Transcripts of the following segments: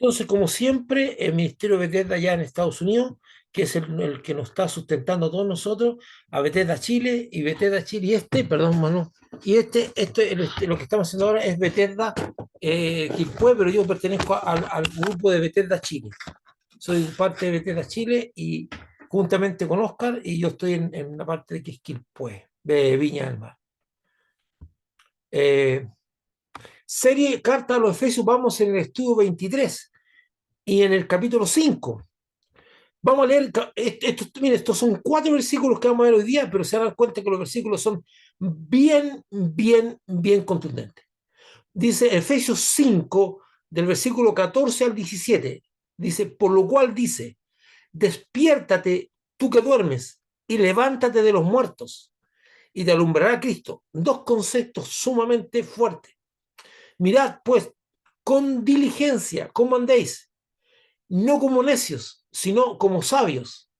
Entonces, como siempre, el Ministerio Bethesda allá en Estados Unidos, que es el que nos está sustentando a todos nosotros, a Bethesda Chile y Bethesda Chile y perdón, Manu, y lo que estamos haciendo ahora es Bethesda Quilpué, pero yo pertenezco al grupo de Bethesda Chile. Soy parte de Bethesda Chile y juntamente con Oscar, y yo estoy en la parte de que es Quilpué, de Viña del Mar. Eh, Serie Carta a los Efesios, vamos en el estudio 23 y en el capítulo 5. Vamos a leer, mire, estos son 4 versículos que vamos a ver hoy día, pero se dan cuenta que los versículos son bien contundentes. Dice Efesios 5, del versículo 14 al 17. Dice, por lo cual dice, despiértate tú que duermes y levántate de los muertos y te alumbrará Cristo. Dos conceptos sumamente fuertes. Mirad pues con diligencia cómo andéis, no como necios, sino como sabios,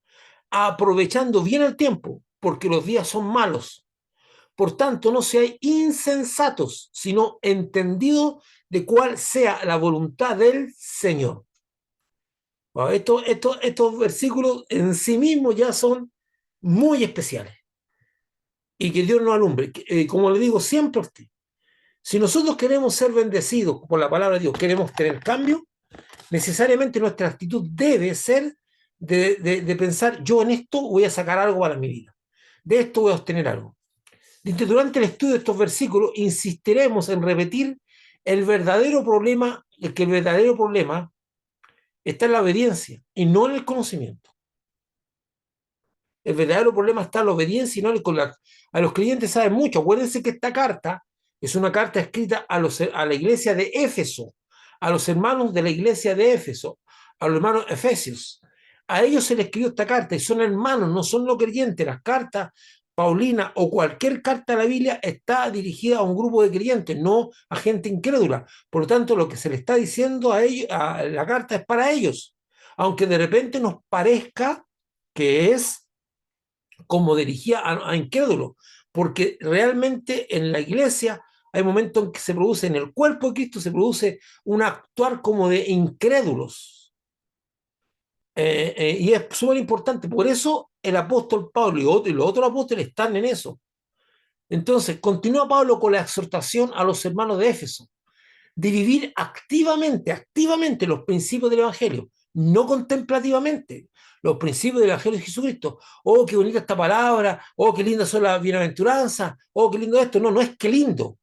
aprovechando bien el tiempo, porque los días son malos. Por tanto, no seáis insensatos, sino entendidos de cuál sea la voluntad del Señor. Bueno, estos versículos en sí mismos ya son muy especiales. Y que Dios nos alumbre. Como le digo siempre a usted, si nosotros queremos ser bendecidos por la palabra de Dios, queremos tener cambio, necesariamente nuestra actitud debe ser de pensar, yo en esto voy a sacar algo para mi vida. De esto voy a obtener algo. Durante el estudio de estos versículos insistiremos en repetir que el verdadero problema está en la obediencia y no en el conocimiento. El verdadero problema está en la obediencia y no en el a los creyentes saben mucho. Acuérdense que esta carta es una carta escrita a la iglesia de Éfeso, a los hermanos de la iglesia de Éfeso, a los hermanos efesios. A ellos se les escribió esta carta y son hermanos, no son no creyentes. Las cartas Paulina o cualquier carta de la Biblia está dirigida a un grupo de creyentes, no a gente incrédula. Por lo tanto, lo que se le está diciendo a ellos, a la carta es para ellos, aunque de repente nos parezca que es como dirigía a incrédulos, porque realmente en la iglesia hay momentos en que se produce, en el cuerpo de Cristo se produce un actuar como de incrédulos. Y es súper importante. Por eso el apóstol Pablo y los otros apóstoles están en eso. Entonces, continúa Pablo con la exhortación a los hermanos de Éfeso de vivir activamente los principios del Evangelio, no contemplativamente, los principios del Evangelio de Jesucristo. Oh, qué bonita esta palabra, oh, qué lindas son las bienaventuranzas, oh, qué lindo esto. No, no es que lindo.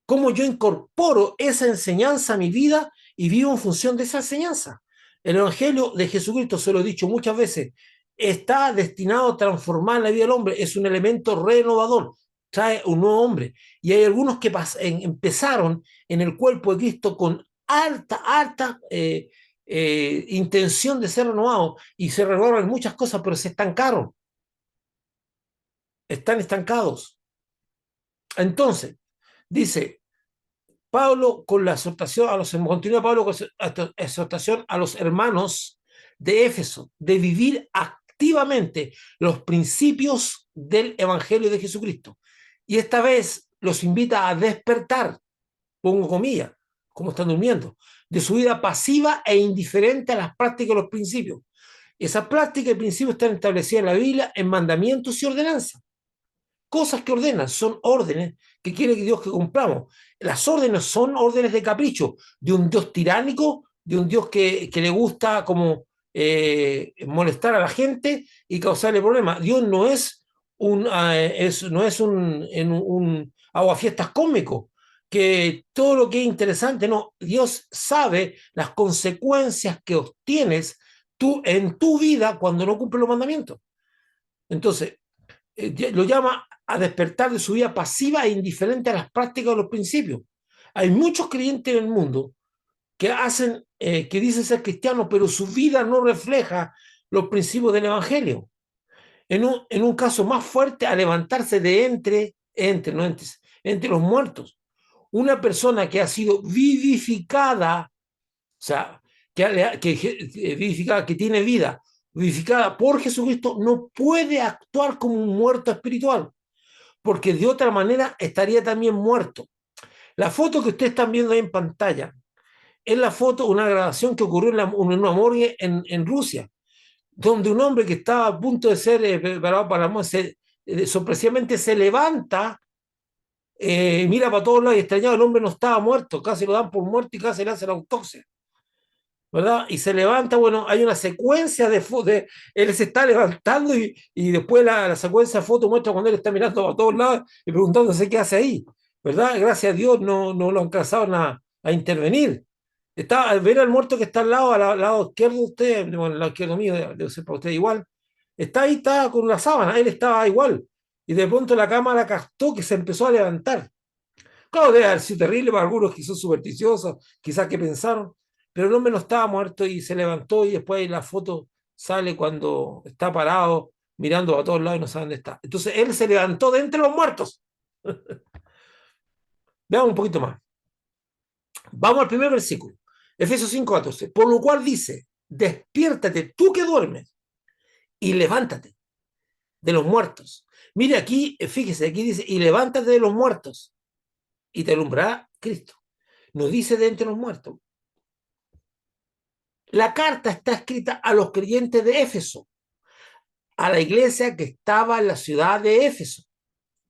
¿Cómo yo incorporo esa enseñanza a mi vida y vivo en función de esa enseñanza? El Evangelio de Jesucristo, se lo he dicho muchas veces, está destinado a transformar la vida del hombre, es un elemento renovador, trae un nuevo hombre. Y hay algunos que empezaron en el cuerpo de Cristo con alta intención de ser renovados y se renovaron en muchas cosas, pero se estancaron, están estancados. Entonces, dice, Pablo con la exhortación a continúa Pablo con la exhortación a los hermanos de Éfeso de vivir activamente los principios del Evangelio de Jesucristo. Y esta vez los invita a despertar, pongo comillas, como están durmiendo, de su vida pasiva e indiferente a las prácticas y los principios. Esas prácticas y principios están establecidas en la Biblia en mandamientos y ordenanzas. Cosas que ordenan, son órdenes que quiere que Dios que cumplamos. Las órdenes son órdenes de capricho, de un Dios tiránico, de un Dios que le gusta como molestar a la gente y causarle problemas. Dios no es no es un aguafiestas cósmico, que todo lo que es interesante, no, Dios sabe las consecuencias que obtienes tú en tu vida cuando no cumples los mandamientos. Entonces, lo llama a despertar de su vida pasiva e indiferente a las prácticas de los principios. Hay muchos creyentes en el mundo que dicen ser cristianos, pero su vida no refleja los principios del Evangelio. En un caso más fuerte, a levantarse de entre los muertos. Una persona que ha sido vivificada, o sea, vivificada, que tiene vida, vivificada por Jesucristo, no puede actuar como un muerto espiritual, porque de otra manera estaría también muerto. La foto que ustedes están viendo ahí en pantalla en la foto una grabación que ocurrió en una morgue en Rusia, donde un hombre que estaba a punto de ser preparado para la muerte, sorpresivamente se levanta, mira para todos lados y extrañado, el hombre no estaba muerto, casi lo dan por muerto y casi le hacen la autopsia, ¿verdad? Y se levanta, bueno, hay una secuencia de él se está levantando y después la secuencia de fotos muestra cuando él está mirando a todos lados y preguntándose qué hace ahí, ¿verdad? Gracias a Dios no lo alcanzaron a intervenir. Está, ver al muerto que está al lado izquierdo de usted, bueno, al lado izquierdo mío, debe ser para usted igual, está ahí, está con una sábana, él estaba igual. Y de pronto la cámara captó que se empezó a levantar. Claro, debe haber sido terrible para algunos que son supersticiosos, quizás que pensaron, pero el hombre no estaba muerto y se levantó y después la foto sale cuando está parado mirando a todos lados y no sabe dónde está. Entonces él se levantó de entre los muertos. Veamos un poquito más. Vamos al primer versículo. Efesios 5:14. Por lo cual dice, despiértate tú que duermes y levántate de los muertos. Mire aquí, fíjese, aquí dice, y levántate de los muertos y te alumbrará Cristo. Nos dice de entre los muertos. La carta está escrita a los creyentes de Éfeso, a la iglesia que estaba en la ciudad de Éfeso.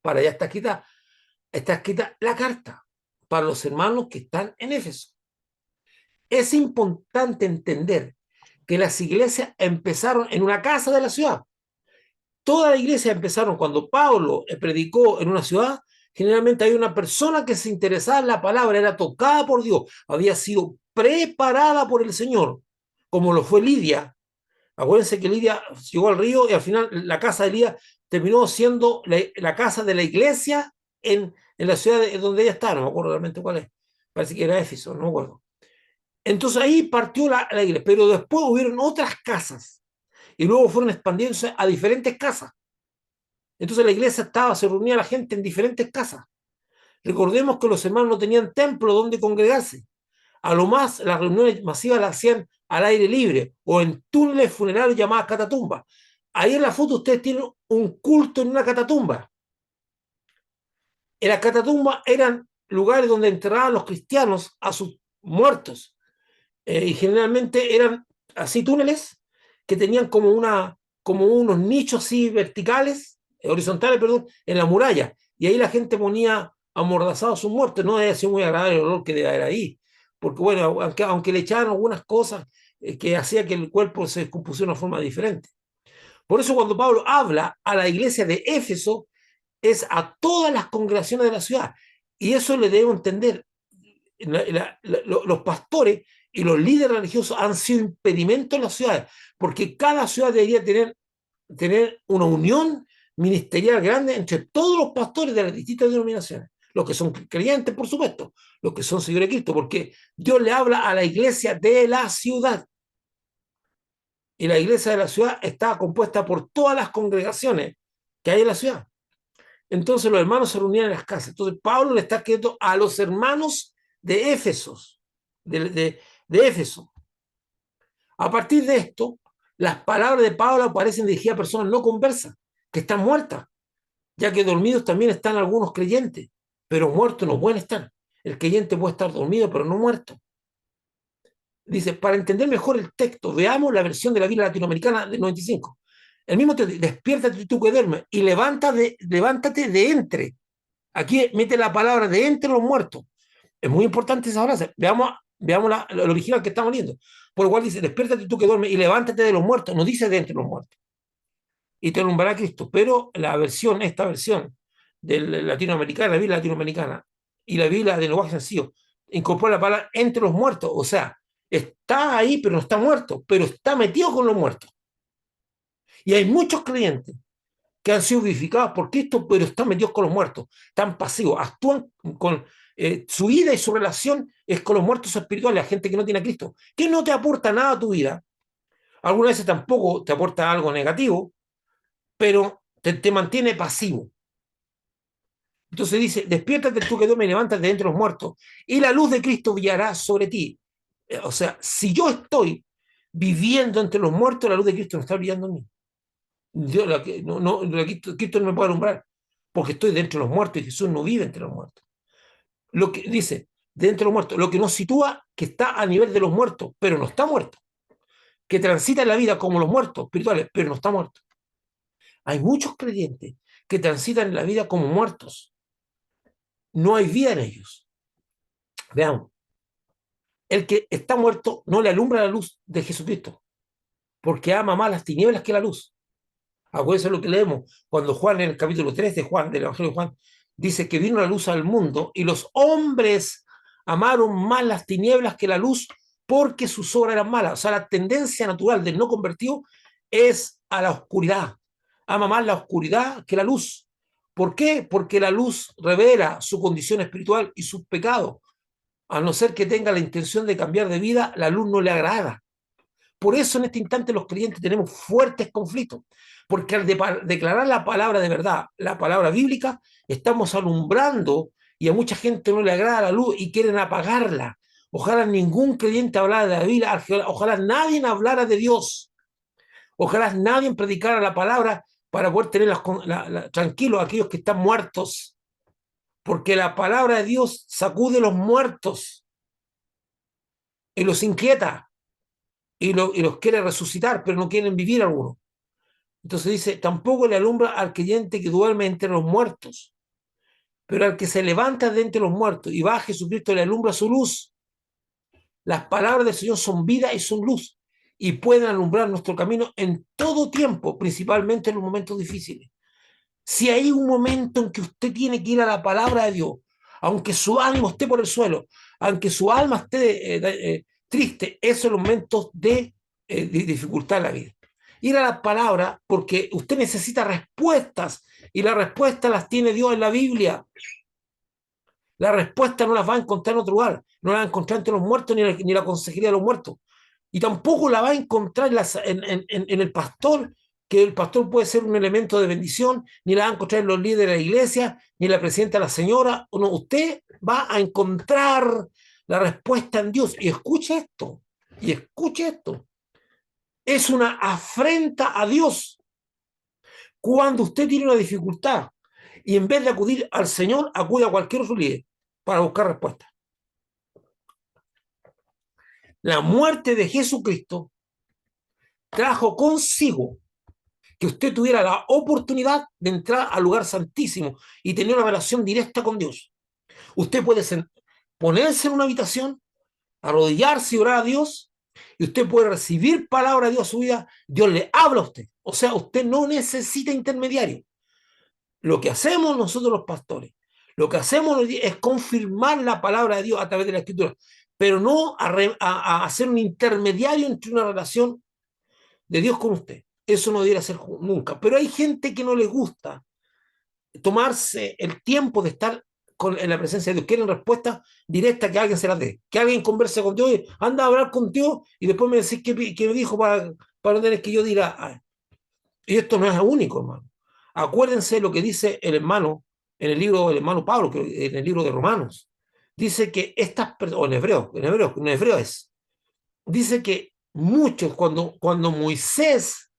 Para allá está escrita la carta para los hermanos que están en Éfeso. Es importante entender que las iglesias empezaron en una casa de la ciudad. Todas las iglesias empezaron cuando Pablo predicó en una ciudad. Generalmente hay una persona que se interesaba en la palabra, era tocada por Dios, había sido preparada por el Señor, como lo fue Lidia. Acuérdense que Lidia llegó al río y al final la casa de Lidia terminó siendo la casa de la iglesia en la ciudad donde ella está, no me acuerdo realmente cuál es, parece que era Éfeso, no me acuerdo. Entonces ahí partió la iglesia, pero después hubieron otras casas y luego fueron expandiéndose a diferentes casas. Entonces la iglesia se reunía la gente en diferentes casas. Recordemos que los hermanos no tenían templo donde congregarse. A lo más, las reuniones masivas las hacían al aire libre o en túneles funerarios llamadas catatumbas. Ahí en la foto ustedes tienen un culto en una catatumba. En las catatumbas eran lugares donde enterraban los cristianos a sus muertos. Y generalmente eran así túneles que tenían como unos nichos así verticales, horizontales, perdón, en la muralla. Y ahí la gente ponía amordazados a sus muertos. No debe ser muy agradable el olor que debe haber ahí. Porque bueno, aunque le echaban algunas cosas que hacía que el cuerpo se descompusiera de una forma diferente. Por eso cuando Pablo habla a la iglesia de Éfeso, es a todas las congregaciones de la ciudad. Y eso le debo entender. Los pastores y los líderes religiosos han sido impedimentos en las ciudades, porque cada ciudad debería tener una unión ministerial grande entre todos los pastores de las distintas denominaciones, los que son creyentes, por supuesto, los que son seguidores de Cristo, porque Dios le habla a la iglesia de la ciudad. Y la iglesia de la ciudad está compuesta por todas las congregaciones que hay en la ciudad. Entonces los hermanos se reunían en las casas. Entonces Pablo le está escribiendo a los hermanos de Éfeso, de Éfeso. A partir de esto, las palabras de Pablo aparecen dirigidas a personas no conversas, que están muertas, ya que dormidos también están algunos creyentes, pero muertos no pueden estar. El creyente puede estar dormido, pero no muerto. Dice, para entender mejor el texto, veamos la versión de la Biblia latinoamericana del 95. El mismo te despiértate tú que duermes y levántate de entre. Aquí mete la palabra de entre los muertos. Es muy importante esa frase. Veamos el original que estamos leyendo. Por lo cual dice, despiértate tú que duermes y levántate de los muertos. No dice de entre los muertos. Y te alumbrará Cristo. Pero esta versión de latinoamericana, la Biblia latinoamericana y la Biblia de lenguaje sencillo, incorpora la palabra entre los muertos. O sea, está ahí, pero no está muerto, pero está metido con los muertos. Y hay muchos creyentes que han sido vivificados por Cristo, pero están metidos con los muertos, están pasivos, actúan con su vida y su relación es con los muertos espirituales, la gente que no tiene a Cristo, que no te aporta nada a tu vida, algunas veces tampoco te aporta algo negativo, pero te mantiene pasivo. Entonces dice, despiértate tú que duermes y levántate de entre los muertos, y la luz de Cristo brillará sobre ti. O sea, si yo estoy viviendo entre los muertos, la luz de Cristo no está brillando en mí. Dios, Cristo no me puede alumbrar, porque estoy dentro de los muertos y Jesús no vive entre los muertos. Lo que dice, de entre los muertos, lo que nos sitúa que está a nivel de los muertos, pero no está muerto, que transita en la vida como los muertos espirituales, pero no está muerto. Hay muchos creyentes que transitan en la vida como muertos, no hay vida en ellos. Veamos, el que está muerto no le alumbra la luz de Jesucristo, porque ama más las tinieblas que la luz. Acuérdense lo que leemos cuando Juan, en el capítulo 3 de Juan, del Evangelio de Juan, dice que vino la luz al mundo y los hombres amaron más las tinieblas que la luz porque sus obras eran malas. O sea, la tendencia natural del no convertido es a la oscuridad. Ama más la oscuridad que la luz. ¿Por qué? Porque la luz revela su condición espiritual y sus pecados. A no ser que tenga la intención de cambiar de vida, la luz no le agrada. Por eso en este instante los creyentes tenemos fuertes conflictos, porque al declarar la palabra de verdad, la palabra bíblica, estamos alumbrando y a mucha gente no le agrada la luz y quieren apagarla. Ojalá ningún creyente hablara de la Biblia, ojalá nadie hablara de Dios, ojalá nadie predicara la palabra para poder tener tranquilos a aquellos que están muertos, porque la palabra de Dios sacude los muertos y los inquieta y los quiere resucitar, pero no quieren vivir algunos. Entonces dice, tampoco le alumbra al creyente que duerme entre los muertos, pero al que se levanta de entre los muertos y va a Jesucristo le alumbra su luz. Las palabras del Señor son vida y son luz y pueden alumbrar nuestro camino en todo tiempo, principalmente en los momentos difíciles. Si hay un momento en que usted tiene que ir a la palabra de Dios, aunque su ánimo esté por el suelo, aunque su alma esté triste, esos son los momentos de dificultad en la vida. Ir a la palabra porque usted necesita respuestas y las respuestas las tiene Dios en la Biblia. La respuesta no las va a encontrar en otro lugar, no la va a encontrar entre los muertos ni la consejería de los muertos. Y tampoco la va a encontrar en el pastor, que el pastor puede ser un elemento de bendición, ni la va a encontrar en los líderes de la iglesia, ni en la presidenta, la señora. No, usted va a encontrar la respuesta en Dios. Y escuche esto. Es una afrenta a Dios cuando usted tiene una dificultad y en vez de acudir al Señor, acude a cualquier otro líder para buscar respuesta. La muerte de Jesucristo trajo consigo que usted tuviera la oportunidad de entrar al lugar santísimo y tener una relación directa con Dios. Usted puede ponerse en una habitación, arrodillarse y orar a Dios, y usted puede recibir palabra de Dios a su vida. Dios le habla a usted. O sea, usted no necesita intermediario. Lo que hacemos nosotros los pastores, lo que hacemos es confirmar la palabra de Dios a través de la Escritura, pero no a hacer un intermediario entre una relación de Dios con usted. Eso no debería ser nunca. Pero hay gente que no le gusta tomarse el tiempo de estar en la presencia de Dios. Quieren respuesta directa que alguien se las dé. Que alguien converse con Dios y anda a hablar con Dios y después me decís qué me dijo para no tener que yo diga. Ay. Y esto no es único, hermano. Acuérdense lo que dice el hermano en el libro del hermano Pablo, en el libro de Romanos. Dice que estas personas, o en hebreo es, dice que muchos, cuando Moisés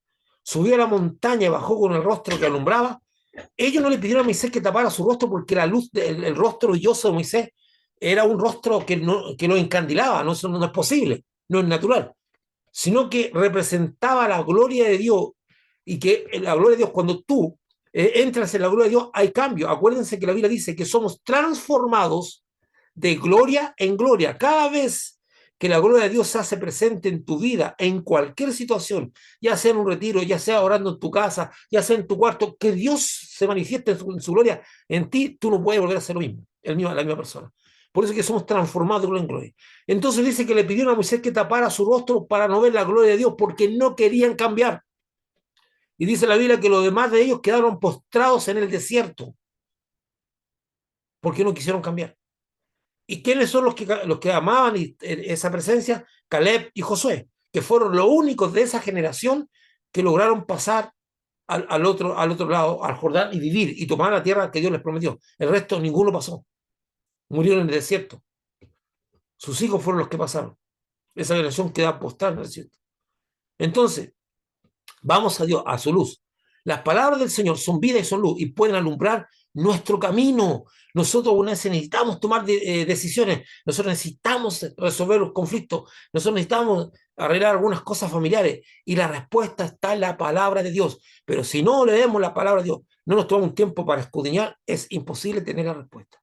subió a la montaña y bajó con el rostro que alumbraba, ellos no le pidieron a Moisés que tapara su rostro porque la luz del rostro brilloso de Moisés era un rostro que lo encandilaba, no, eso no es posible, no es natural, sino que representaba la gloria de Dios y que la gloria de Dios, cuando tú entras en la gloria de Dios, hay cambio. Acuérdense que la Biblia dice que somos transformados de gloria en gloria. Cada vez que la gloria de Dios se hace presente en tu vida, en cualquier situación, ya sea en un retiro, ya sea orando en tu casa, ya sea en tu cuarto, que Dios se manifieste en su gloria en ti, tú no puedes volver a ser lo mismo, la misma persona. Por eso es que somos transformados de gloria en gloria. Entonces dice que le pidieron a Moisés que tapara su rostro para no ver la gloria de Dios, porque no querían cambiar. Y dice la Biblia que los demás de ellos quedaron postrados en el desierto, porque no quisieron cambiar. ¿Y quiénes son los que amaban esa presencia? Caleb y Josué, que fueron los únicos de esa generación que lograron pasar al otro lado, al Jordán, y vivir y tomar la tierra que Dios les prometió. El resto, ninguno pasó. Murieron en el desierto. Sus hijos fueron los que pasaron. Esa generación queda postrada en el desierto. Entonces, vamos a Dios, a su luz. Las palabras del Señor son vida y son luz y pueden alumbrar nuestro camino. Nosotros una vez necesitamos tomar decisiones, nosotros necesitamos resolver los conflictos, nosotros necesitamos arreglar algunas cosas familiares y la respuesta está en la palabra de Dios. Pero si no leemos la palabra de Dios, no nos tomamos un tiempo para escudriñar, es imposible tener la respuesta.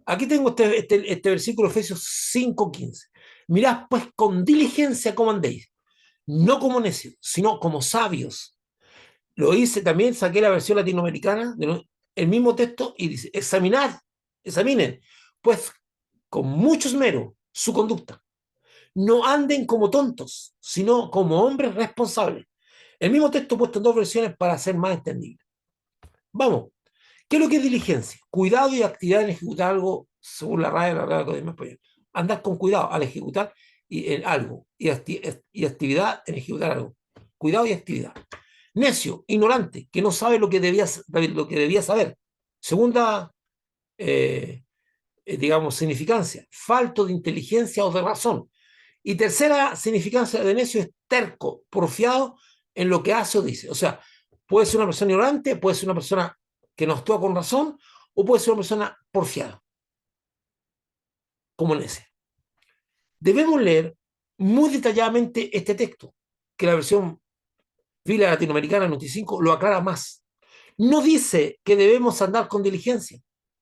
Aquí tengo este versículo, Efesios 5:15. Mirad pues con diligencia cómo andéis, no como necios, sino como sabios. Lo hice también, saqué la versión latinoamericana del mismo texto y dice, examinad, examinen, pues con mucho esmero su conducta. No anden como tontos, sino como hombres responsables. El mismo texto puesto en dos versiones para ser más entendible. Vamos, ¿qué es lo que es diligencia? Cuidado y actividad en ejecutar algo, según la RAE, la Real Academia Española. Andar con cuidado al ejecutar algo y actividad en ejecutar algo. Cuidado y actividad. Necio, ignorante, que no sabe lo que debía saber. Segunda, digamos, significancia, falto de inteligencia o de razón. Y tercera significancia de necio es terco, porfiado en lo que hace o dice. O sea, puede ser una persona ignorante, puede ser una persona que no actúa con razón, o puede ser una persona porfiada, como necia. Debemos leer muy detalladamente este texto, que la versión Biblia Latinoamericana 95 lo aclara más. No dice que debemos andar con diligencia,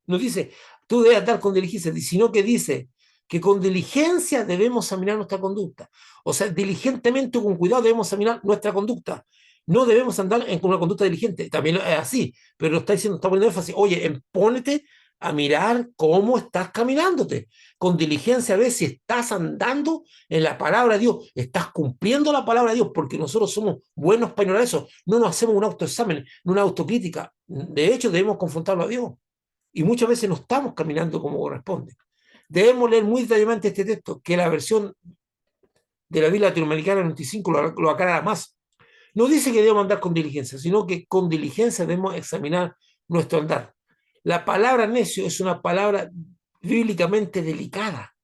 no dice tú debes andar con diligencia, sino que dice que con diligencia debemos examinar nuestra conducta. O sea, diligentemente o con cuidado debemos examinar nuestra conducta. No debemos andar en una conducta diligente. También es así, pero lo está diciendo, está poniendo énfasis. Oye, pónete a mirar cómo estás caminándote. Con diligencia, a ver si estás andando en la palabra de Dios, estás cumpliendo la palabra de Dios, porque nosotros somos buenos para ignorar eso. No nos hacemos un autoexamen, no una autocrítica. De hecho, debemos confrontarlo a Dios. Y muchas veces no estamos caminando como corresponde. Debemos leer muy detalladamente este texto, que la versión de la Biblia Latinoamericana 95 lo aclara más. No dice que debemos andar con diligencia, sino que con diligencia debemos examinar nuestro andar. La palabra necio es una palabra bíblicamente delicada,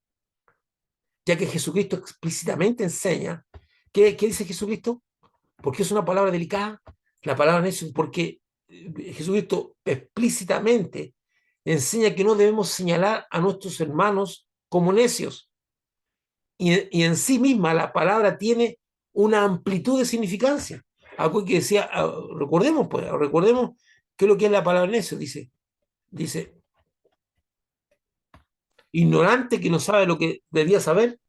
ya que Jesucristo explícitamente enseña. ¿Qué dice Jesucristo? ¿Por qué es una palabra delicada? La palabra necio, porque Jesucristo explícitamente enseña que no debemos señalar a nuestros hermanos como necios. Y en sí misma la palabra tiene una amplitud de significancia. Algo que decía, recordemos qué es lo que es la palabra necio. Dice, ignorante que no sabe lo que debía saber,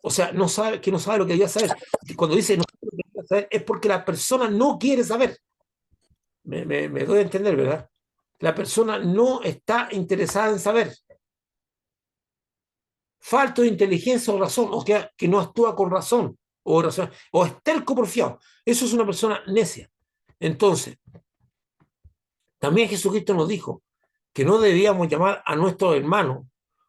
o sea, que no sabe lo que debía saber. Cuando dice no sabe lo que debía saber, es porque la persona no quiere saber. Me doy a entender, ¿verdad? La persona no está interesada en saber. Falto de inteligencia o razón, o que no actúa con razón, o es terco porfiado. Eso es una persona necia. Entonces, también Jesucristo nos dijo que no debíamos llamar a nuestros hermanos.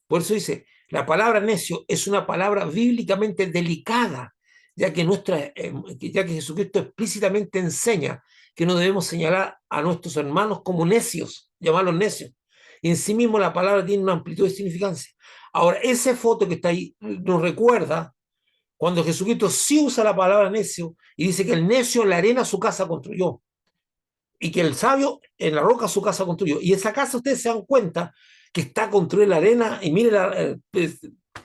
Por eso dice, la palabra necio es una palabra bíblicamente delicada, ya que Jesucristo explícitamente enseña que no debemos señalar a nuestros hermanos como necios, llamarlos necios. Y en sí mismo la palabra tiene una amplitud de significancia. Ahora, esa foto que está ahí nos recuerda cuando Jesucristo sí usa la palabra necio y dice que el necio en la arena su casa construyó y que el sabio en la roca su casa construyó. Y esa casa ustedes se dan cuenta que está construida en la arena y mire,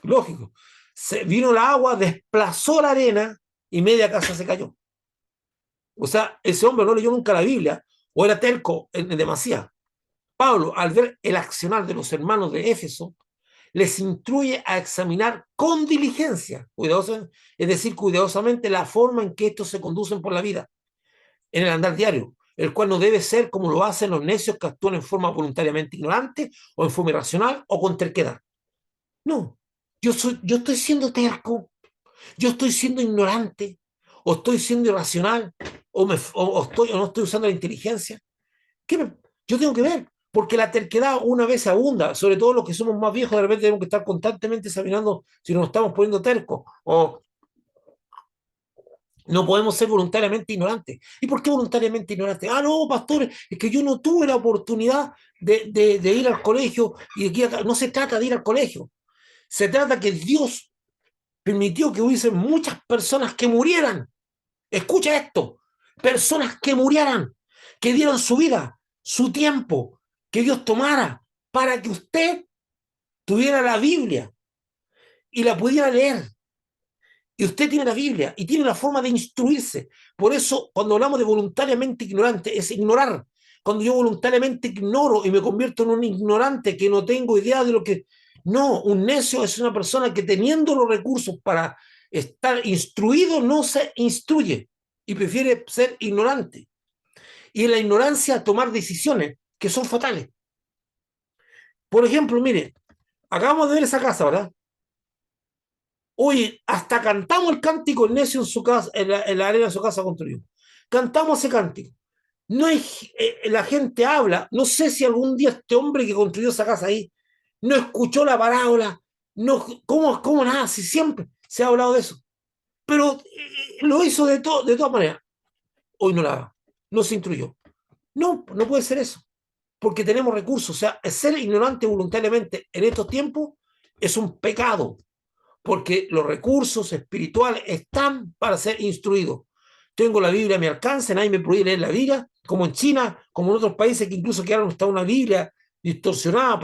lógico, vino la agua, desplazó la arena y media casa se cayó. O sea, ese hombre no leyó nunca la Biblia o era terco en demasiado. Pablo, al ver el accionar de los hermanos de Éfeso, les instruye a examinar con diligencia, es decir, cuidadosamente la forma en que estos se conducen por la vida, en el andar diario, el cual no debe ser como lo hacen los necios que actúan en forma voluntariamente ignorante o en forma irracional o con terquedad. No, yo estoy siendo terco, yo estoy siendo ignorante, o estoy siendo irracional, o no estoy usando la inteligencia. Yo tengo que ver, porque la terquedad una vez abunda, sobre todo los que somos más viejos, de repente tenemos que estar constantemente examinando si nos estamos poniendo tercos, o no podemos ser voluntariamente ignorantes. ¿Y por qué voluntariamente ignorantes? Ah, no, pastor, es que yo no tuve la oportunidad de ir al colegio, y no se trata de ir al colegio, se trata que Dios permitió que hubiesen muchas personas que murieran. Escucha esto, personas que murieran, que dieron su vida su tiempo que Dios tomara para que usted tuviera la Biblia y la pudiera leer. Y usted tiene la Biblia y tiene la forma de instruirse. Por eso, cuando hablamos de voluntariamente ignorante, es ignorar. Cuando yo voluntariamente ignoro y me convierto en un ignorante que no tengo idea de lo que... No, un necio es una persona que teniendo los recursos para estar instruido no se instruye y prefiere ser ignorante. Y en la ignorancia tomar decisiones que son fatales. Por ejemplo, mire, acabamos de ver esa casa, ¿verdad? Oye, hasta cantamos el cántico el necio en su casa, en la arena de su casa construyó. Cantamos ese cántico. No hay, la gente habla, no sé si algún día este hombre que construyó esa casa ahí no escuchó la parábola, no, cómo nada, si siempre se ha hablado de eso. Pero lo hizo de todas maneras. Hoy no la haga, no se instruyó. No, no puede ser eso, porque tenemos recursos. O sea, ser ignorante voluntariamente en estos tiempos es un pecado porque los recursos espirituales están para ser instruidos. Tengo la Biblia a mi alcance, nadie me prohíbe leer la Biblia, como en China, como en otros países que incluso quedaron hasta una Biblia distorsionada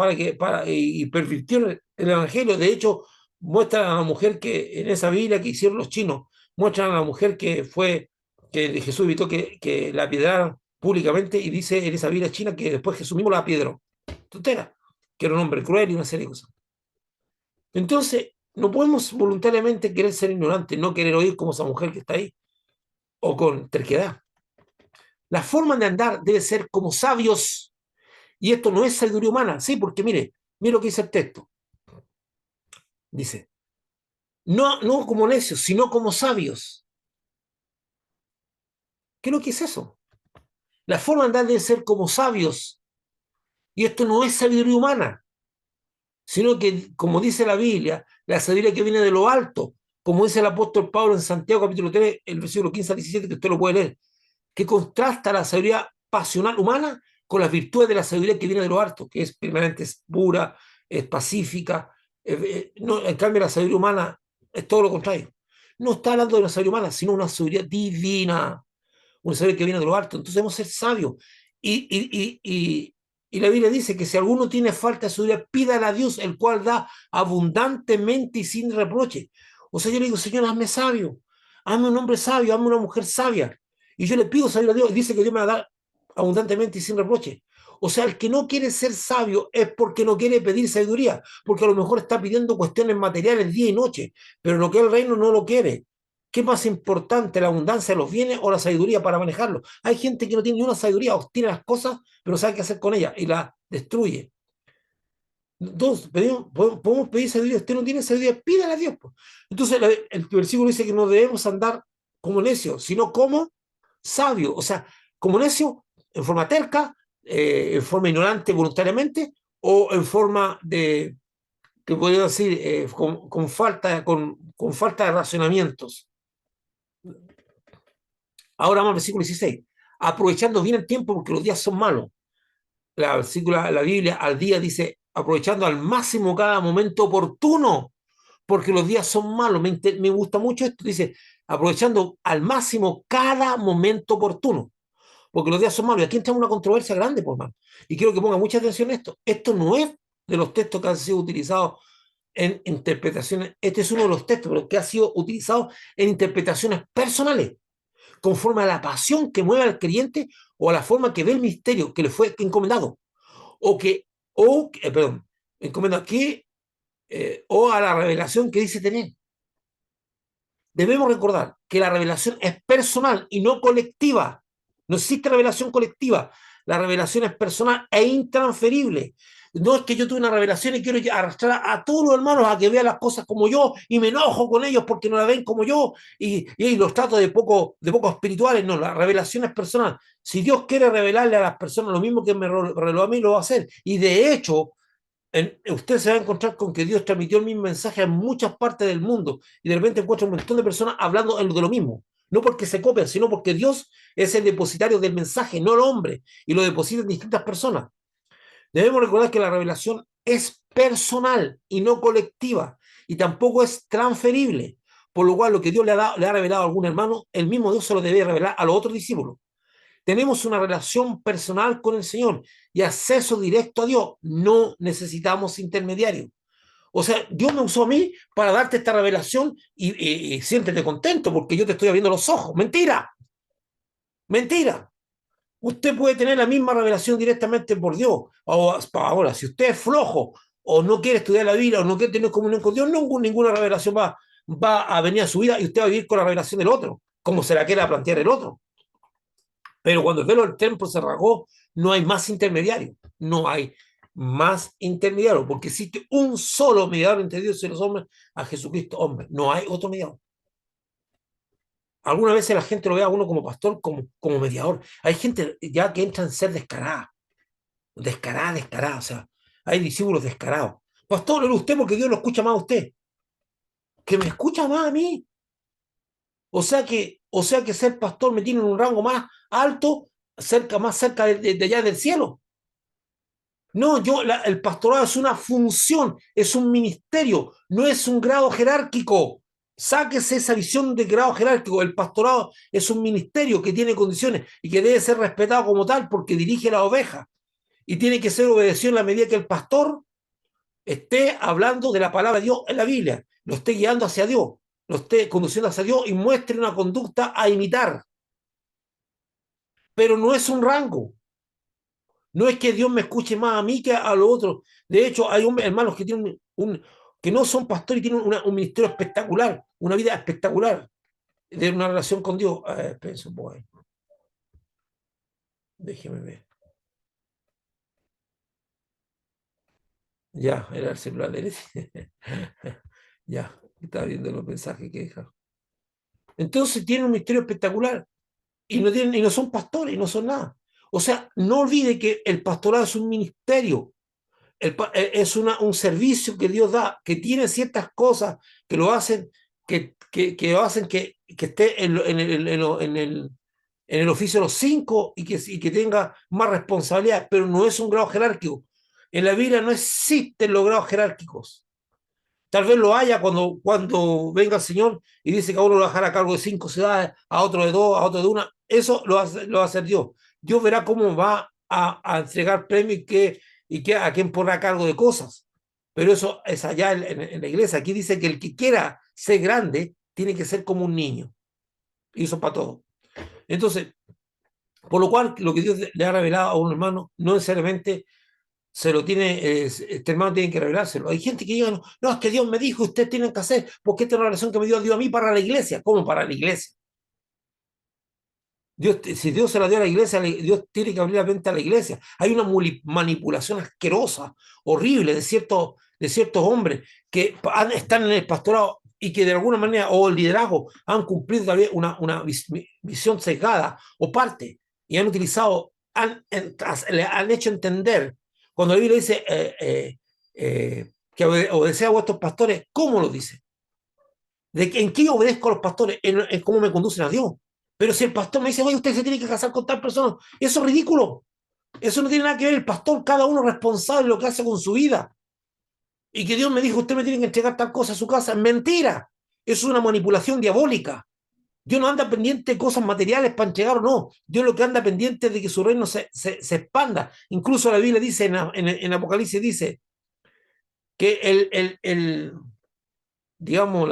y pervirtieron el Evangelio. De hecho, muestran a la mujer que en esa Biblia que hicieron los chinos, muestran a la mujer que Jesús evitó que la piedraran públicamente y dice en esa Biblia china que después Jesús mismo la piedró. Tontera, que era un hombre cruel y una serie de cosas. Entonces, no podemos voluntariamente querer ser ignorantes, no querer oír como esa mujer que está ahí, o con terquedad. La forma de andar debe ser como sabios, y esto no es sabiduría humana, sí, porque mire lo que dice el texto. Dice, no como necios, sino como sabios. ¿Qué es lo que es eso? La forma de andar debe ser como sabios, y esto no es sabiduría humana, sino que, como dice la Biblia, la sabiduría que viene de lo alto, como dice el apóstol Pablo en Santiago capítulo 3, el versículo 15 al 17, que usted lo puede leer, que contrasta la sabiduría pasional humana con las virtudes de la sabiduría que viene de lo alto, que es primeramente es pura, es pacífica. No, en cambio, la sabiduría humana es todo lo contrario. No está hablando de una sabiduría humana, sino una sabiduría divina, una sabiduría que viene de lo alto. Entonces debemos ser sabios. Y, y, y, y, y la Biblia dice que si alguno tiene falta de sabiduría, pídale a Dios, el cual da abundantemente y sin reproche. O sea, yo le digo, Señor, hazme sabio, hazme un hombre sabio, hazme una mujer sabia. Y yo le pido sabiduría a Dios, y dice que Dios me va a dar abundantemente y sin reproche. O sea, el que no quiere ser sabio es porque no quiere pedir sabiduría, porque a lo mejor está pidiendo cuestiones materiales día y noche, pero lo que es el reino no lo quiere. ¿Qué es más importante, la abundancia de los bienes o la sabiduría para manejarlos? Hay gente que no tiene ni una sabiduría, obtiene las cosas, pero no sabe qué hacer con ellas y las destruye. Entonces, podemos pedir sabiduría. Usted no tiene sabiduría, pídale a Dios, pues. Entonces, el versículo dice que no debemos andar como necios, sino como sabios. O sea, como necios, en forma terca, en forma ignorante voluntariamente, o en forma de, que podría decir, con falta de racionamientos. Ahora vamos al versículo 16. Aprovechando bien el tiempo porque los días son malos. La Biblia al día dice, aprovechando al máximo cada momento oportuno, porque los días son malos. Me gusta mucho esto. Dice, aprovechando al máximo cada momento oportuno, porque los días son malos. Y aquí entra una controversia grande, por más. Y quiero que ponga mucha atención a esto. Esto no es de los textos que han sido utilizados en interpretaciones. Este es uno de los textos pero que ha sido utilizado en interpretaciones personales conforme a la pasión que mueve al creyente o a la forma que ve el misterio que le fue encomendado, o que, perdón, encomendado que, o a la revelación que dice tener. Debemos recordar que la revelación es personal y no colectiva. No existe revelación colectiva. La revelación es personal e intransferible. No es que yo tuve una revelación y quiero arrastrar a todos los hermanos a que vean las cosas como yo y me enojo con ellos porque no la ven como yo y los trato de poco espirituales. No, la revelación es personal. Si Dios quiere revelarle a las personas lo mismo que me reveló a mí, lo va a hacer. Y de hecho, usted se va a encontrar con que Dios transmitió el mismo mensaje en muchas partes del mundo y de repente encuentra un montón de personas hablando de lo mismo. No porque se copian, sino porque Dios es el depositario del mensaje, no el hombre, y lo deposita en distintas personas. Debemos recordar que la revelación es personal y no colectiva, y tampoco es transferible, por lo cual lo que Dios le ha revelado a algún hermano, el mismo Dios se lo debe revelar a los otros discípulos. tenemos una relación personal con el Señor y acceso directo a Dios. No necesitamos intermediarios. O sea, Dios me usó a mí para darte esta revelación y siéntete contento porque yo te estoy abriendo los ojos. Mentira, mentira. Usted puede tener la misma revelación directamente por Dios. Ahora, si usted es flojo o no quiere estudiar la Biblia o no quiere tener comunión con Dios, ninguna revelación va a venir a su vida y usted va a vivir con la revelación del otro, como se la quiera plantear el otro. Pero cuando el velo del templo se rasgó, no hay más intermediario. No hay más intermediario, porque existe un solo mediador entre Dios y los hombres, a Jesucristo, hombre. No hay otro mediador. Algunas veces la gente lo ve a uno como pastor, como mediador. Hay gente ya que entra en ser descarada, descarada. O sea, hay discípulos descarados. Pastor, era usted porque Dios lo escucha más a usted, que me escucha más a mí. O sea que ser pastor me tiene en un rango más alto, más cerca de allá del cielo. No, el pastorado es una función, es un ministerio, no es un grado jerárquico. Sáquese esa visión de grado jerárquico. El pastorado es un ministerio que tiene condiciones y que debe ser respetado como tal porque dirige la oveja y tiene que ser obedecido en la medida que el pastor esté hablando de la palabra de Dios en la Biblia, lo esté guiando hacia Dios, lo esté conduciendo hacia Dios y muestre una conducta a imitar. Pero no es un rango. No es que Dios me escuche más a mí que a los otros. De hecho, hay hermanos que tienen que no son pastores y tienen un ministerio espectacular, una vida espectacular de una relación con Dios. Espérense un poco ahí. Déjeme ver. Ya, era el celular de él. Ya, estaba viendo los mensajes que dejaron. Entonces tienen un ministerio espectacular y no son pastores, y no son nada. O sea, no olvide que el pastorado es un ministerio. Es un servicio que Dios da, que tiene ciertas cosas que lo hacen que lo hacen que esté en el oficio de los cinco y que tenga más responsabilidad, pero no es un grado jerárquico. En la Biblia no existen los grados jerárquicos. Tal vez lo haya cuando venga el Señor y dice que a uno lo va a dejar a cargo de 5 ciudades, a otro de 2, a otro de una. Eso lo va a hacer Dios. Dios verá cómo va a entregar premios a quién pondrá a cargo de cosas. Pero eso es allá en la iglesia. Aquí dice que el que quiera ser grande tiene que ser como un niño. Y eso para todo. Entonces, por lo cual, lo que Dios le ha revelado a un hermano no necesariamente se lo tiene, este hermano tiene que revelárselo. Hay gente que diga, no, no, es que Dios me dijo, ustedes tienen que hacer, porque esta es una relación que me dio Dios a mí para la iglesia. ¿Cómo para la iglesia? Si Dios se la dio a la iglesia, Dios tiene que abrir la mente a la iglesia. Hay una manipulación asquerosa, horrible de ciertos hombres que están en el pastorado y que de alguna manera, o el liderazgo, han cumplido también una visión sesgada o parte y han utilizado, le han hecho entender, cuando la Biblia dice que obedecea a vuestros pastores, ¿cómo lo dice? ¿En qué obedezco a los pastores? En cómo me conducen a Dios. Pero si el pastor me dice, oye, usted se tiene que casar con tal persona, eso es ridículo. Eso no tiene nada que ver. El pastor, cada uno es responsable de lo que hace con su vida. Y que Dios me dijo, usted me tiene que entregar tal cosa a su casa. Es mentira. Eso es una manipulación diabólica. Dios no anda pendiente de cosas materiales para entregar o no. Dios lo que anda pendiente es de que su reino se expanda. Incluso la Biblia dice, en Apocalipsis dice, que digamos,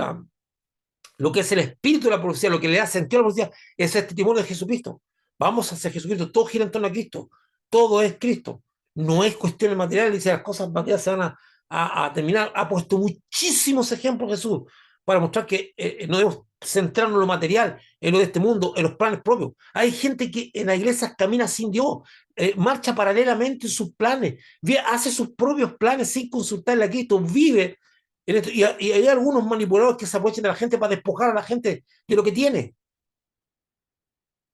lo que es el espíritu de la profecía, lo que le da sentido a la profecía, es el testimonio de Jesucristo. Vamos hacia Jesucristo, todo gira en torno a Cristo, todo es Cristo. No es cuestiones materiales, dice las cosas materiales se van a terminar. Ha puesto muchísimos ejemplos Jesús para mostrar que no debemos centrarnos en lo material, en lo de este mundo, en los planes propios. Hay gente que en la iglesia camina sin Dios, marcha paralelamente en sus planes, hace sus propios planes sin consultarle a Cristo, vive y hay algunos manipuladores que se aprovechan de la gente para despojar a la gente de lo que tiene.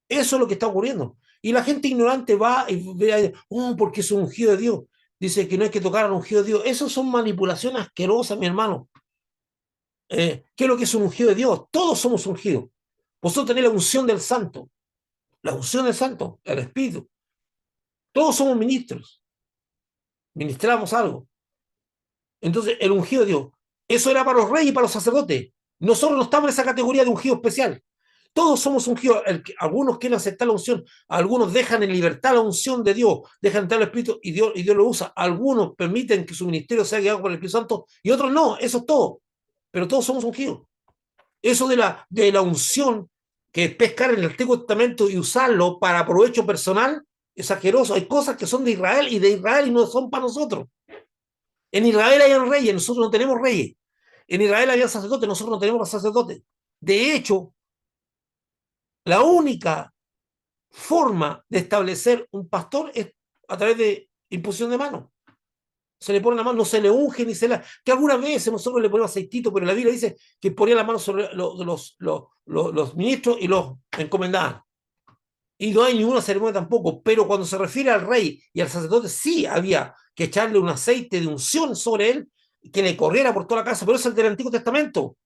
Eso es lo que está ocurriendo. Y la gente ignorante va y ve, porque es un ungido de Dios. Dice que no hay que tocar al ungido de Dios. Eso son manipulaciones asquerosas, mi hermano. ¿Qué es lo que es un ungido de Dios? Todos somos ungidos. Vosotros tenéis la unción del santo. La unción del santo, el Espíritu. Todos somos ministros. Ministramos algo. Entonces, el ungido de Dios. Eso era para los reyes y para los sacerdotes. Nosotros no estamos en esa categoría de ungido especial. Todos somos ungidos. Algunos quieren aceptar la unción, algunos dejan en libertad la unción de Dios, dejan entrar el Espíritu y Dios lo usa. Algunos permiten que su ministerio sea guiado por el Espíritu Santo y otros no. Eso es todo. Pero todos somos ungidos. Eso de la unción, que es pescar en el Antiguo Testamento y usarlo para provecho personal, es asqueroso. Hay cosas que son de Israel y no son para nosotros. En Israel hay reyes, nosotros no tenemos reyes. En Israel había sacerdotes, nosotros no tenemos sacerdotes. De hecho, la única forma de establecer un pastor es a través de imposición de manos. Se le pone la mano, no se le unge ni se la. Que algunas veces nosotros le ponemos aceitito, pero la Biblia dice que ponía la mano sobre los ministros y los encomendaban. Y no hay ninguna ceremonia tampoco, pero cuando se refiere al rey y al sacerdote, sí había que echarle un aceite de unción sobre él, que le corriera por toda la casa, pero eso es el del Antiguo Testamento.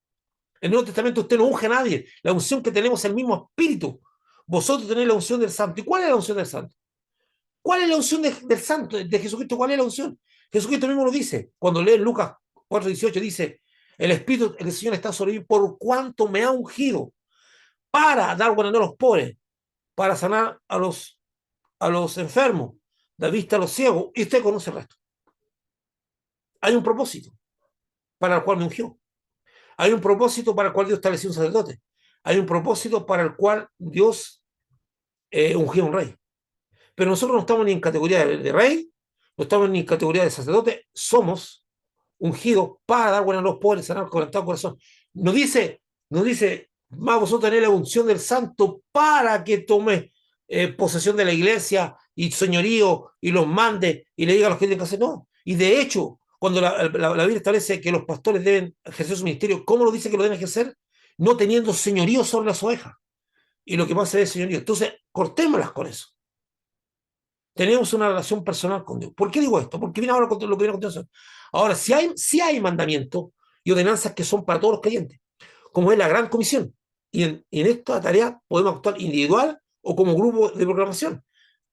En el Nuevo Testamento usted no unge a nadie, la unción que tenemos es el mismo espíritu. Vosotros tenéis la unción del santo. ¿Y cuál es la unción del santo? ¿Cuál es la unción del santo, de Jesucristo? ¿Cuál es la unción? Jesucristo mismo lo dice. Cuando lee Lucas 4:18 dice, el Espíritu del Señor está sobre mí por cuanto me ha ungido para dar buena nueva a los pobres, para sanar a los enfermos, dar vista a los ciegos, y usted conoce el resto. Hay un propósito para el cual me ungió. Hay un propósito para el cual Dios estableció un sacerdote. Hay un propósito para el cual Dios ungió a un rey. Pero nosotros no estamos ni en categoría de rey, no estamos ni en categoría de sacerdote, somos ungidos para dar buena a los pobres, sanar quebrantado corazón. No dice, más vosotros tenéis la unción del santo para que tome posesión de la iglesia y señorío y los mande y le diga a los que tienen que hacer. No. Y de hecho, cuando la Biblia establece que los pastores deben ejercer su ministerio, ¿cómo lo dice que lo deben ejercer? No teniendo señorío sobre las ovejas. Y lo que pasa es señorío. Entonces, cortémoslas con eso. Tenemos una relación personal con Dios. ¿Por qué digo esto? Porque viene ahora lo que viene a continuación. Ahora, si hay mandamientos y ordenanzas que son para todos los creyentes, como es la Gran Comisión. Y en esta tarea podemos actuar individual o como grupo de programación.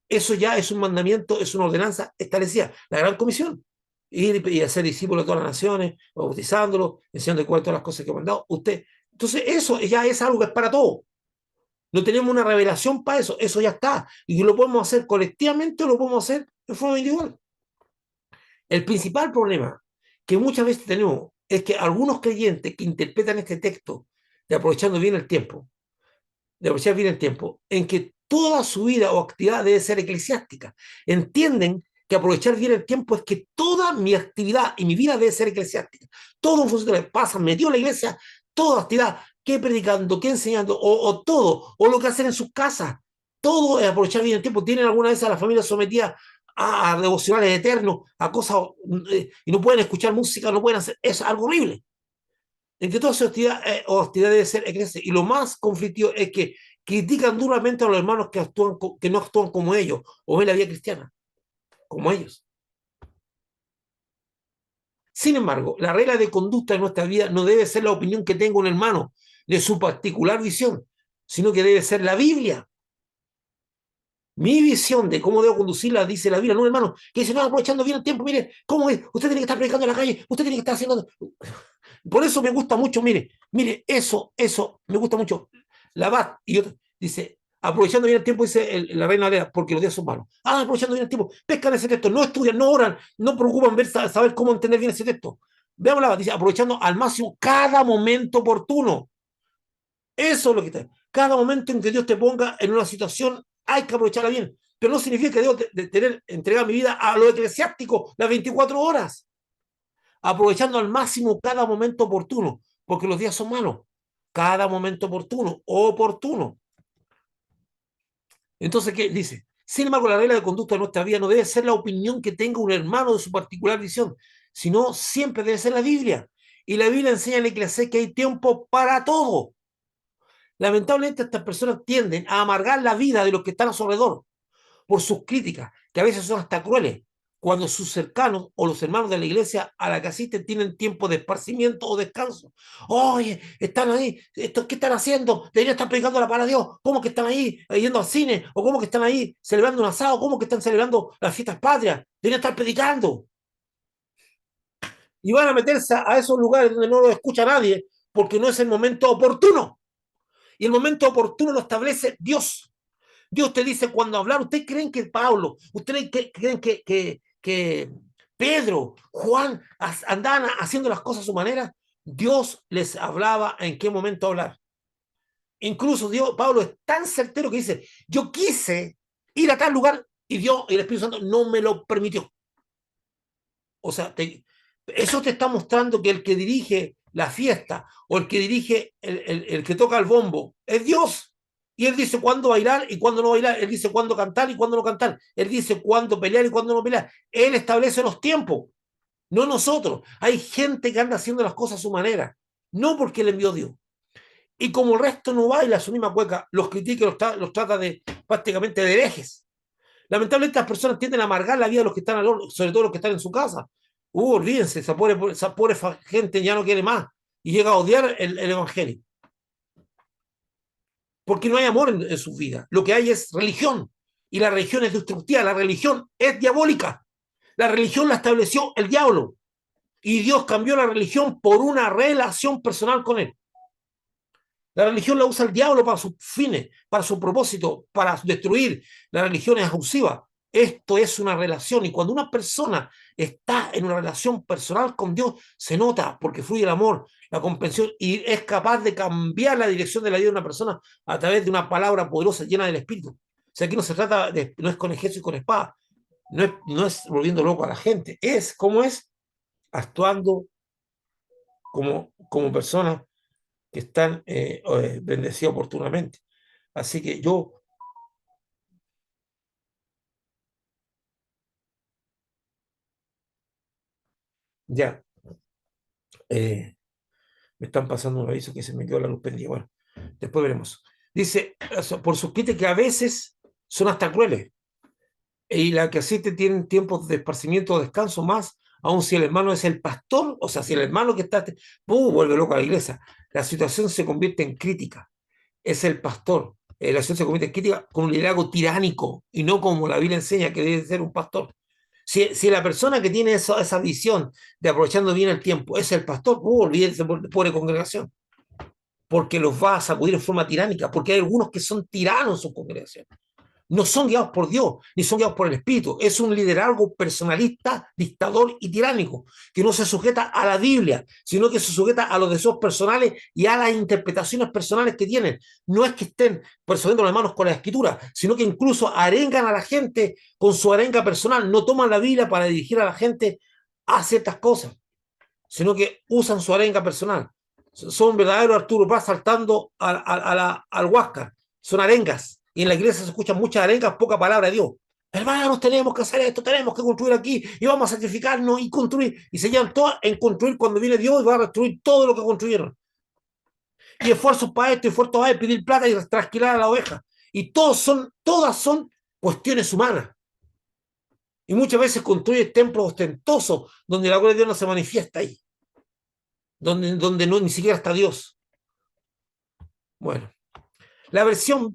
Eso ya es un mandamiento, es una ordenanza establecida. La Gran Comisión. Ir y hacer discípulos de todas las naciones, bautizándolos, enseñando cuáles todas las cosas que ha mandado usted. Entonces, eso ya es algo que es para todos. No tenemos una revelación para eso, eso ya está. Y lo podemos hacer colectivamente o lo podemos hacer de forma individual. El principal problema que muchas veces tenemos es que algunos creyentes que interpretan este texto de aprovechando bien el tiempo, de aprovechar bien el tiempo, en que toda su vida o actividad debe ser eclesiástica, entienden que aprovechar bien el tiempo es que toda mi actividad y mi vida debe ser eclesiástica. Todo en función de lo que pasa, metido en la iglesia, toda actividad, que predicando, que enseñando, o todo, o lo que hacen en sus casas, todo es aprovechar bien el tiempo. ¿Tienen alguna vez a la familia sometida a devocionales eternos, a cosas, y no pueden escuchar música, no pueden hacer, es algo horrible? Entre todas sus actividades, actividad debe ser eclesiástica. Y lo más conflictivo es que critican duramente a los hermanos que, que no actúan como ellos, o ven la vida cristiana, como ellos. Sin embargo, la regla de conducta de nuestra vida no debe ser la opinión que tenga un hermano de su particular visión, sino que debe ser la Biblia. Mi visión de cómo debo conducirla dice la Biblia, no, hermano, que dice, no, aprovechando bien el tiempo, mire, ¿cómo es? Usted tiene que estar predicando en la calle, usted tiene que estar haciendo. Por eso me gusta mucho, mire, eso, me gusta mucho. La Bat y otro, dice, aprovechando bien el tiempo, dice la Reina Valera, porque los días son malos. Ah, aprovechando bien el tiempo, pescan ese texto, no estudian, no oran, no preocupan ver, saber cómo entender bien ese texto. Veamos la Bat, dice, aprovechando al máximo cada momento oportuno. Eso es lo que está. Cada momento en que Dios te ponga en una situación, hay que aprovecharla bien. Pero no significa que debo entregar mi vida a lo eclesiástico las 24 horas, aprovechando al máximo cada momento oportuno, porque los días son malos. Cada momento oportuno. Entonces, ¿qué dice? Sin embargo, la regla de conducta de nuestra vida no debe ser la opinión que tenga un hermano de su particular visión, sino siempre debe ser la Biblia. Y la Biblia enseña en la Iglesia que hay tiempo para todo. Lamentablemente, estas personas tienden a amargar la vida de los que están a su alrededor por sus críticas, que a veces son hasta crueles, cuando sus cercanos o los hermanos de la iglesia a la que asisten tienen tiempo de esparcimiento o descanso. Oye, están ahí, ¿qué están haciendo? Deberían estar predicando la palabra de Dios. ¿Cómo que están ahí yendo al cine? ¿O cómo que están ahí celebrando un asado? ¿Cómo que están celebrando las fiestas patrias? Deberían estar predicando. Y van a meterse a esos lugares donde no lo escucha nadie, porque no es el momento oportuno. Y el momento oportuno lo establece Dios. Dios te dice cuando hablar. ¿Ustedes creen que Pablo, ustedes creen que Pedro, Juan andaban haciendo las cosas a su manera? Dios les hablaba en qué momento hablar. Incluso Dios, Pablo es tan certero que dice, yo quise ir a tal lugar y Dios y el Espíritu Santo no me lo permitió. O sea, eso te está mostrando que el que dirige la fiesta o el que dirige, el que toca el bombo, es Dios. Y Él dice cuándo bailar y cuándo no bailar. Él dice cuándo cantar y cuándo no cantar. Él dice cuándo pelear y cuándo no pelear. Él establece los tiempos, no nosotros. Hay gente que anda haciendo las cosas a su manera, no porque le envió Dios. Y como el resto no baila a su misma cueca, los critica y los trata de prácticamente de herejes. Lamentablemente las personas tienden a amargar la vida de los que están al horno, sobre todo los que están en su casa. Olvídense, esa pobre gente ya no quiere más y llega a odiar el evangelio. Porque no hay amor en sus vidas. Lo que hay es religión. Y la religión es destructiva, la religión es diabólica. La religión la estableció el diablo. Y Dios cambió la religión por una relación personal con él. La religión la usa el diablo para sus fines, para su propósito, para destruir. La religión es abusiva. Esto es una relación y cuando una persona está en una relación personal con Dios, se nota porque fluye el amor, la comprensión y es capaz de cambiar la dirección de la vida de una persona a través de una palabra poderosa llena del Espíritu. O sea, aquí no se trata de, no es con ejército y con espada, no es volviendo loco a la gente, es actuando como personas que están bendecidos oportunamente. Así que yo, ya, eh, me están pasando un aviso que se me quedó la luz prendida. Bueno, después veremos. Dice, por sus críticas que a veces son hasta crueles, y la que asiste tienen tiempos de esparcimiento o descanso más, aun si el hermano es el pastor, o sea, si el hermano que está, vuelve loco a la iglesia, la situación se convierte en crítica. Es el pastor. La situación se convierte en crítica con un liderazgo tiránico y no como la Biblia enseña que debe ser un pastor. Si la persona que tiene esa visión de aprovechando bien el tiempo es el pastor, olvídense por pobre congregación, porque los va a sacudir en forma tiránica, porque hay algunos que son tiranos en sus congregaciones. No son guiados por Dios, ni son guiados por el Espíritu. Es un liderazgo personalista, dictador y tiránico, que no se sujeta a la Biblia, sino que se sujeta a los deseos personales y a las interpretaciones personales que tienen. No es que estén persuadiendo las manos con la Escritura, sino que incluso arengan a la gente con su arenga personal. No toman la Biblia para dirigir a la gente a ciertas cosas, sino que usan su arenga personal. Son verdaderos Arturo Paz saltando al Huáscar. Son arengas. Y en la iglesia se escuchan muchas arengas, poca palabra de Dios. Hermanos, tenemos que hacer esto, tenemos que construir aquí y vamos a sacrificarnos y construir. Y se llevan todas en construir cuando viene Dios y va a destruir todo lo que construyeron. Y esfuerzos para esto, esfuerzos para pedir plata y trasquilar a la oveja. Y todas son cuestiones humanas. Y muchas veces construye templos ostentosos donde la gloria de Dios no se manifiesta ahí. Donde no, ni siquiera está Dios. Bueno, la versión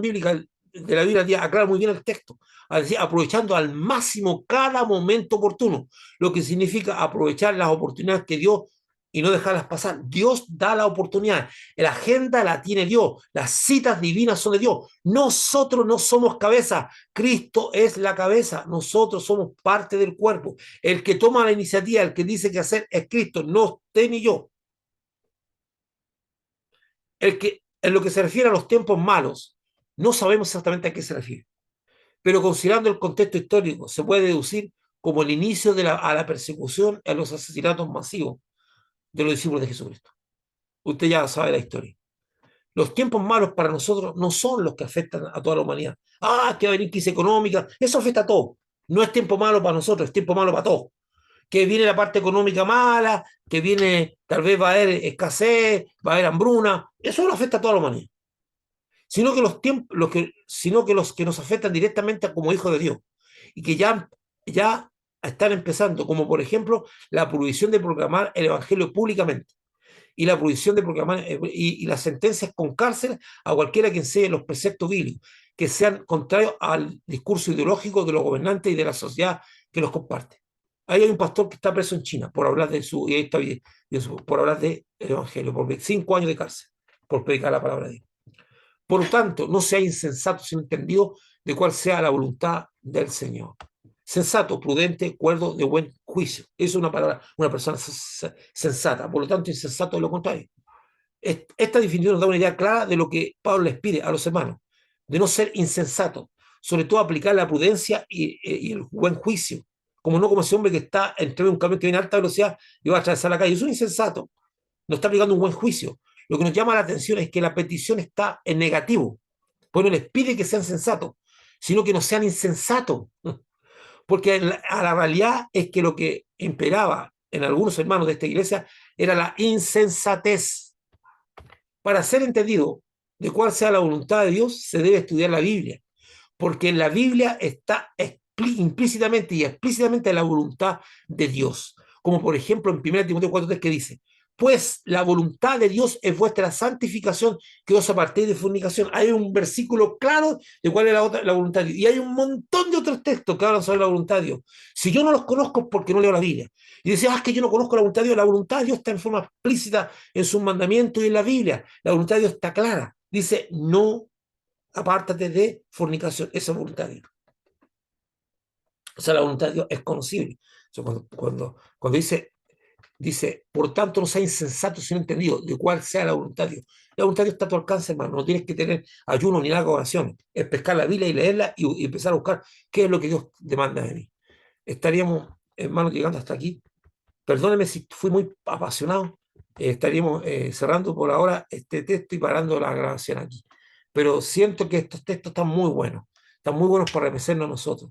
bíblica de la Biblia aclara muy bien el texto, aprovechando al máximo cada momento oportuno, lo que significa aprovechar las oportunidades que Dios y no dejarlas pasar. Dios da la oportunidad, la agenda la tiene Dios, las citas divinas son de Dios. Nosotros no somos cabeza, Cristo es la cabeza, nosotros somos parte del cuerpo. El que toma la iniciativa, el que dice qué hacer es Cristo, no usted ni yo. En lo que se refiere a los tiempos malos, no sabemos exactamente a qué se refiere, pero considerando el contexto histórico, se puede deducir como el inicio a la persecución y a los asesinatos masivos de los discípulos de Jesucristo. Usted ya sabe la historia. Los tiempos malos para nosotros no son los que afectan a toda la humanidad. Que va a venir crisis económica, eso afecta a todo. No es tiempo malo para nosotros, es tiempo malo para todos. Que viene la parte económica mala, que viene, tal vez va a haber escasez, va a haber hambruna, eso no afecta a toda la humanidad, sino que los que nos afectan directamente como hijos de Dios y que ya están empezando, como por ejemplo la prohibición de proclamar el evangelio públicamente y la prohibición de proclamar y las sentencias con cárcel a cualquiera que enseñe los preceptos bíblicos que sean contrarios al discurso ideológico de los gobernantes y de la sociedad que los comparte. Ahí hay un pastor que está preso en China por hablar de por hablar del evangelio, por 5 años de cárcel. por predicar la palabra de Dios. Por lo tanto, no sea insensato, sino entendido de cuál sea la voluntad del Señor. Sensato, prudente, cuerdo, de buen juicio. Eso es una palabra, una persona sensata. Por lo tanto, insensato es lo contrario. Esta definición nos da una idea clara de lo que Pablo les pide a los hermanos, de no ser insensato, sobre todo aplicar la prudencia y el buen juicio, como no como ese hombre que está entre un camión que viene a alta velocidad y va a atravesar la calle. Es un insensato, no está aplicando un buen juicio. Lo que nos llama la atención es que la petición está en negativo, pues no les pide que sean sensatos, sino que no sean insensatos, porque a la realidad es que lo que imperaba en algunos hermanos de esta iglesia era la insensatez. Para ser entendido de cuál sea la voluntad de Dios, se debe estudiar la Biblia, porque en la Biblia está implícitamente y explícitamente la voluntad de Dios. Como por ejemplo en 1 Timoteo 4:3 que dice, pues la voluntad de Dios es vuestra santificación, que os apartéis de fornicación. Hay un versículo claro de cuál es la voluntad de Dios. Y hay un montón de otros textos que hablan sobre la voluntad de Dios. Si yo no los conozco es porque no leo la Biblia. Y decía, es que yo no conozco la voluntad de Dios. La voluntad de Dios está en forma explícita en sus mandamientos y en la Biblia. La voluntad de Dios está clara. Dice, no apártate de fornicación. Esa es voluntad de Dios. O sea, la voluntad de Dios es conocible. O sea, cuando dice, por tanto, no sea insensato, sino entendido de cuál sea la voluntad de Dios. La voluntad de Dios está a tu alcance, hermano. No tienes que tener ayuno ni largas oraciones. Es pescar la Biblia y leerla y empezar a buscar qué es lo que Dios demanda de mí. Estaríamos, hermano, llegando hasta aquí. Perdóneme si fui muy apasionado. Estaríamos cerrando por ahora este texto y parando la grabación aquí. Pero siento que estos textos están muy buenos. Están muy buenos para remecernos a nosotros.